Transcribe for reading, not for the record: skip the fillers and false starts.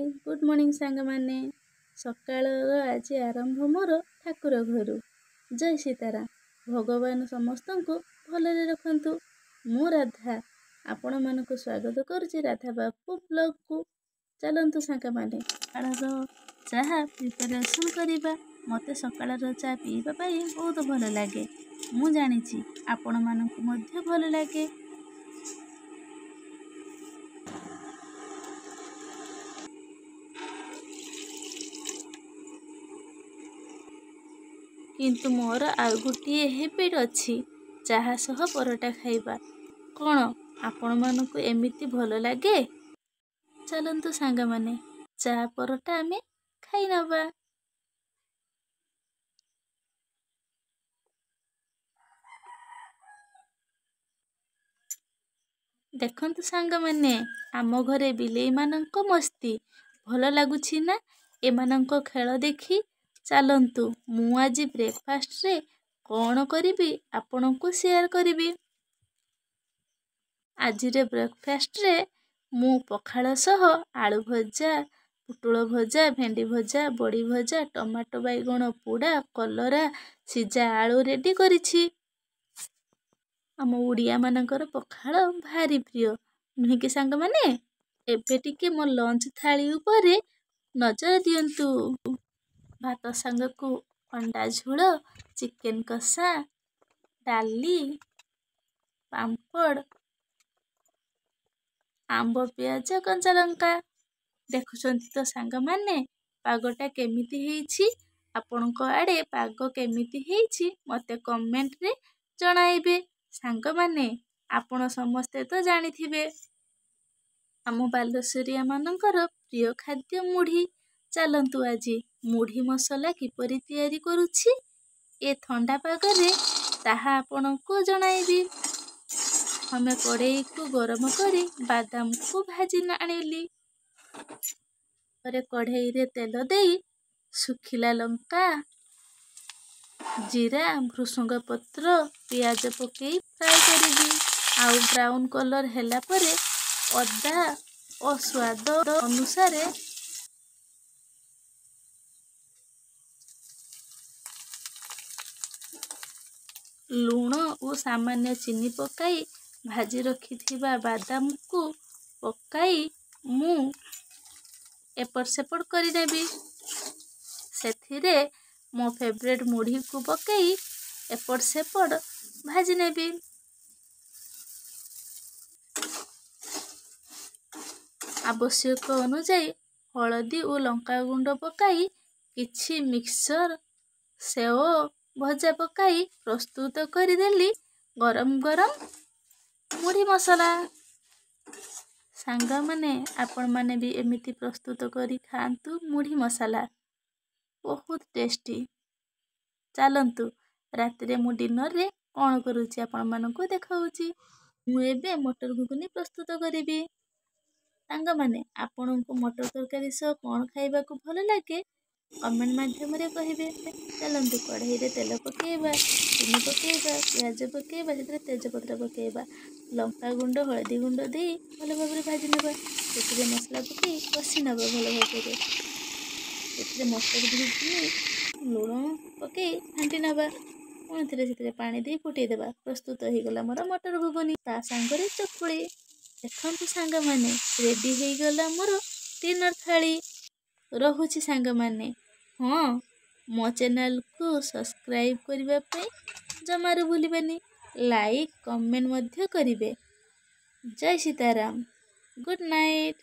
Good morning सांग माने सकाळर आज आरंभ मोर ठाकुर घरू। जय सीताराम। भगवान समस्त को भलरे रखंतु। मु राधा आपण मानक स्वागत करुछि राधा बापू ब्लॉग को। चलंतु सांग माने सकाळर चाहा प्रिपरेशन करिबा। मते सकाळर चा पीबा पाई बहुत भल लागे। मु जानिछि आपण मानक मध्य भल लागे। किंतु मोर आउ गोटे हेबिट अछि चाहा सह परोटा खाइबा। कौन आपण मानक एमिति भल लागे? चलंतु सांग माने चाहा परोटा आमे खाई नबा। देखंतु सांग माने आम घरे बिलेई मानक मस्ती भल लागुछि ना एमानक खेल देखी। चलंतु मु आज ब्रेकफास्ट रे कौन करिबी आपनकु शेयर करिबी। आज रे ब्रेकफास्ट रे मु पखाल सह आलू भजा, पुटुल भजा, भेंडी भजा, बड़ी भजा, टमाटो बैगण पोड़ा, कलरा सिजा आलू रेडी करिछि। आम उड़िया मानकर पखाल भारी प्रिय नुहे कि सांग माने। एबे टिके मो लंच थाली उपरे नजर दियंतु। भात सांग को अंडा झोल, चिकेन कषा, डाली, पांपड़, आंब पियाज कंचा लंका। देखुछंती तो सांग माने पागटा केमिति हेइछि। आपनक आड़े पाग केमिति हेइछि मते कमेंट रे जणाइबे। सांग माने आपण समस्ते तो जानिथिबे आम बालेश्वरिया मानकर प्रिय खाद्य मुढ़ी। चलंतु आजी मुढ़ी मसला किपरि तैयारी करुछि ए ठंडा पागरे ताहा आपनकु जणाइबी। हमें कड़ाई को गरम करी बादाम को भाजी आनिली। कढ़ाई रे तेल देई सुखिला लंका, जीरा, भृसंग पत्र, पियाज पकई फ्राई करिबी। आउ ब्राउन कलर हैला परे अदा और स्वाद अनुसारे लूण और सामान्य चीनी पकाई भाजी रखिथिबा बादाम को पकाई मु एपट सेपट करि नेबी। सेथिरे मो फेवरेट मुढ़ी को पकाई एपट सेपट भाजी नेबी। आवश्यक अनुଯାयी हलदी और लंका गुंड पकाई किछि मिक्सचर सेव भजा पकाई प्रस्तुत करदेली गरम गरम मुढ़ी मसला। सांग माने आपण माने भी एमिति प्रस्तुत करी खांतु मुढ़ी मसला बहुत टेस्टी। चलंतु रातिरे मु डिनर रे कौन करूछि आपण मानकु देखाउछि। मु एबे मटर घुगनी प्रस्तुत करिबी। सांग माने आपनकु मटर तरकारी सह कौन खाइबा को भल लागे कमेंट माध्यम रे कहिबे। चलंतु कढ़ाई रे तेल पकेइबा, चीनी पकेइबा, पियाज पकेइबा, सेतरे तेजपत्र पकेइबा, लंका गुंड हळदी गुंड देई भल भाबरे भाजी नबा। सेतरे मसला पकेई कषि नबा भल भाबरे। सेतरे मटर घुगनी लूण पकेई घांटी नबा। पुणी थरे सेतरे पानी देई फुटेई देबा। प्रस्तुत हो गला मोर मटर घुगनी ता सांगरे चकुली। देखंतु सांग माने रेडी हो गला मोर डिनर थाली। रहुछि सांग माने हाँ मो चैनल को सब्सक्राइब करिबा पे जमारू भूलिबेनी। लाइक कमेंट मध्य करिबे। जय सीताराम। Good night.